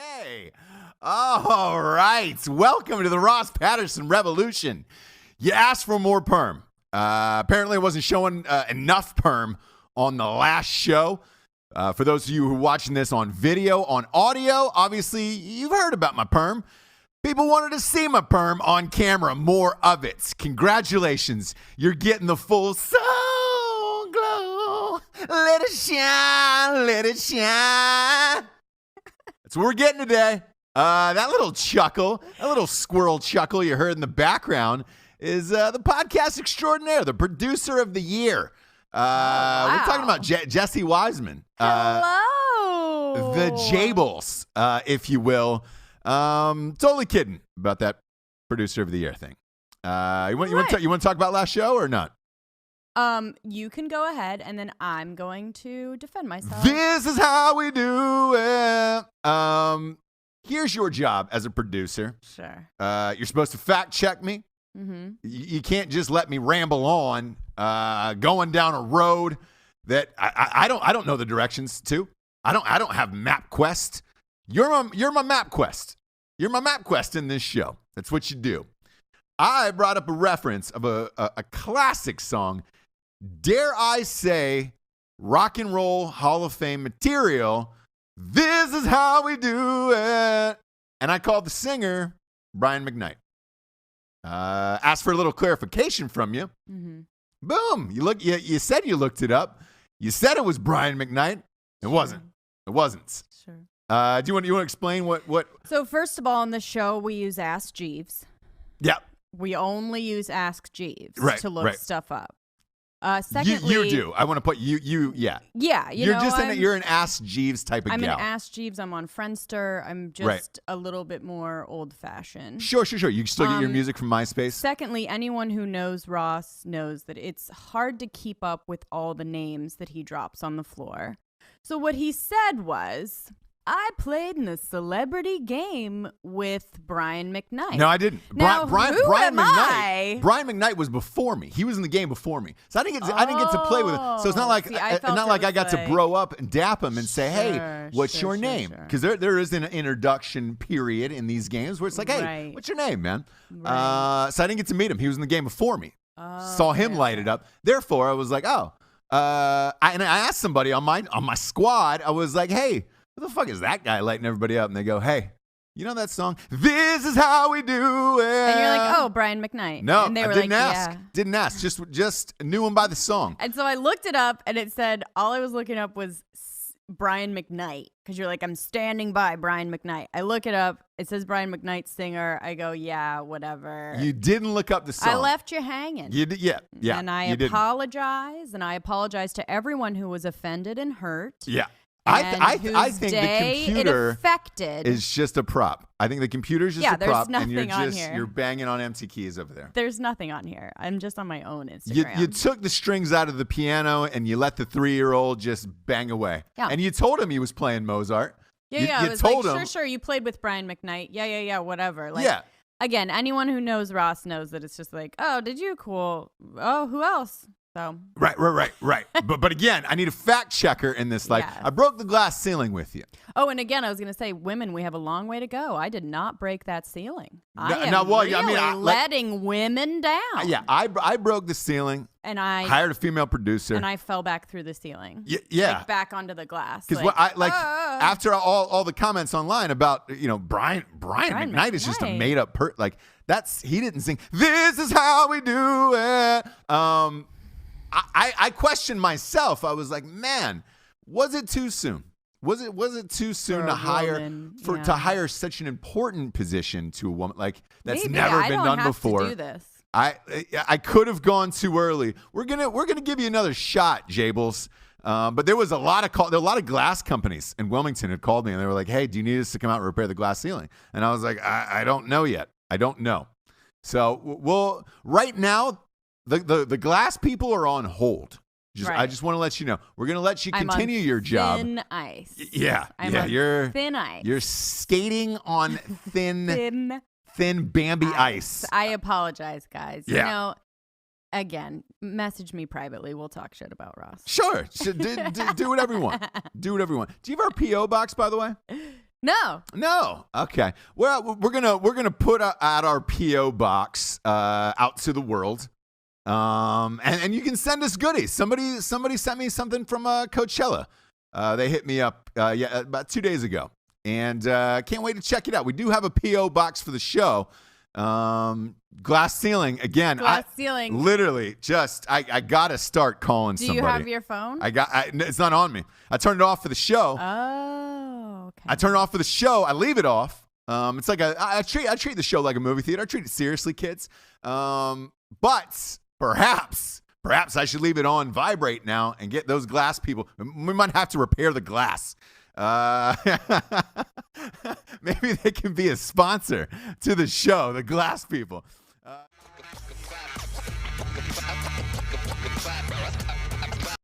Okay. All right. Welcome to the Ross Patterson Revolution. You asked for more perm. Apparently, I wasn't showing enough perm on the last show. For those of you who are watching this on video, on audio, obviously, you've heard about my perm. People wanted to see my perm on camera, more of it. Congratulations. You're getting the full soul glow. Let it shine, let it shine. That's what we're getting today. That little chuckle, that little squirrel chuckle you heard in the background is the podcast extraordinaire, the producer of the year. Wow. We're talking about Jessie Wiseman. Hello. The Jables, if you will. Totally kidding about that producer of the year thing. You want to talk about last show or not? You can go ahead, and then I'm going to defend myself. This is how we do it. Here's your job as a producer. Sure. You're supposed to fact check me. Mm-hmm. You can't just let me ramble on, going down a road that I don't know the directions to. I don't have MapQuest. You're my MapQuest. You're my MapQuest in this show. That's what you do. I brought up a reference of a classic song, dare I say, rock and roll Hall of Fame material. This is how we do it. And I called the singer Brian McKnight. Asked for a little clarification from you. Mm-hmm. Boom. You said you looked it up. You said it was Brian McKnight. It wasn't. It wasn't. Sure. Do you want to explain what? So first of all, on the show, we use Ask Jeeves. Yeah. We only use Ask Jeeves to look stuff up. Secondly, you do. I want to put you. Yeah. Yeah. You're an Ask Jeeves type of gal. I'm an Ask Jeeves. I'm on Friendster. I'm just a little bit more old fashioned. Sure. You can still get your music from MySpace. Secondly, anyone who knows Ross knows that it's hard to keep up with all the names that he drops on the floor. So what he said was, I played in a celebrity game with Brian McKnight. No, I didn't. Now, Brian am McKnight. I? Brian McKnight was before me. He was in the game before me, so I didn't get to play with him. So it's not like I got to bro up and dap him and say, "Hey, what's your name?" Because there is an introduction period in these games where it's like, "Hey, what's your name, man?" Right. So I didn't get to meet him. He was in the game before me. Saw him light it up. Therefore, I was like, "Oh." And I asked somebody on my squad. I was like, "Hey, who the fuck is that guy lighting everybody up?" And they go, "Hey, you know that song? This is how we do it." And you're like, "Oh, Brian McKnight." No, and they were I didn't ask. Yeah. Didn't ask. Just knew him by the song. And so I looked it up, and it said all I was looking up was Brian McKnight, because you're like, I'm standing by Brian McKnight. I look it up. It says Brian McKnight singer. I go, yeah, whatever. You didn't look up the song. I left you hanging. You did, yeah. And I apologize, and I apologize to everyone who was offended and hurt. Yeah. I think the computer is just a prop. I think the computer is just a prop, and you're banging on empty keys over there. There's nothing on here. I'm just on my own Instagram. You took the strings out of the piano and you let the 3-year-old just bang away. Yeah. And you told him he was playing Mozart. Yeah, I was told him, sure, you played with Brian McKnight. Yeah, whatever. Like, yeah. Again, anyone who knows Ross knows that it's just like, oh, did you? Cool. Oh, who else? So. Right. but again, I need a fact checker in this. Like, I broke the glass ceiling with you. Oh, and again, I was going to say, women, we have a long way to go. I did not break that ceiling. Letting women down. Yeah, I broke the ceiling. And I hired a female producer. And I fell back through the ceiling. Yeah. Like back onto the glass. Because after all the comments online about, Brian McKnight is just a made up he didn't sing, "This is how we do it." I questioned myself. I was like, man, was it too soon? Was it too soon to hire such an important position to a woman? Like, that's never been done before. To do this. I could have gone too early. We're gonna give you another shot, Jables. But there was a lot of glass companies in Wilmington had called me and they were like, "Hey, do you need us to come out and repair the glass ceiling?" And I was like, I don't know yet. I don't know. So right now. The glass people are on hold. I just want to let you know. We're going to let you continue your job. Thin ice. Yeah. You're thin ice. You're skating on thin Bambi ice. I apologize, guys. Yeah. Again, message me privately. We'll talk shit about Ross. Sure. Do whatever you want. Do you have our P.O. box, by the way? No. Okay. Well, we're gonna put out our PO box out to the world, and you can send us goodies. Somebody sent me something from Coachella. They hit me up about 2 days ago, and can't wait to check it out. We do have a PO box for the show. Glass ceiling again. Ceiling. Literally, I gotta start calling somebody. Do you have your phone? It's not on me. I turned it off for the show. Oh, okay. I turn it off for the show. I leave it off. It's like I treat the show like a movie theater. I treat it seriously, kids. But perhaps I should leave it on vibrate now and get those glass people. We might have to repair the glass. Maybe they can be a sponsor to the show, the glass people.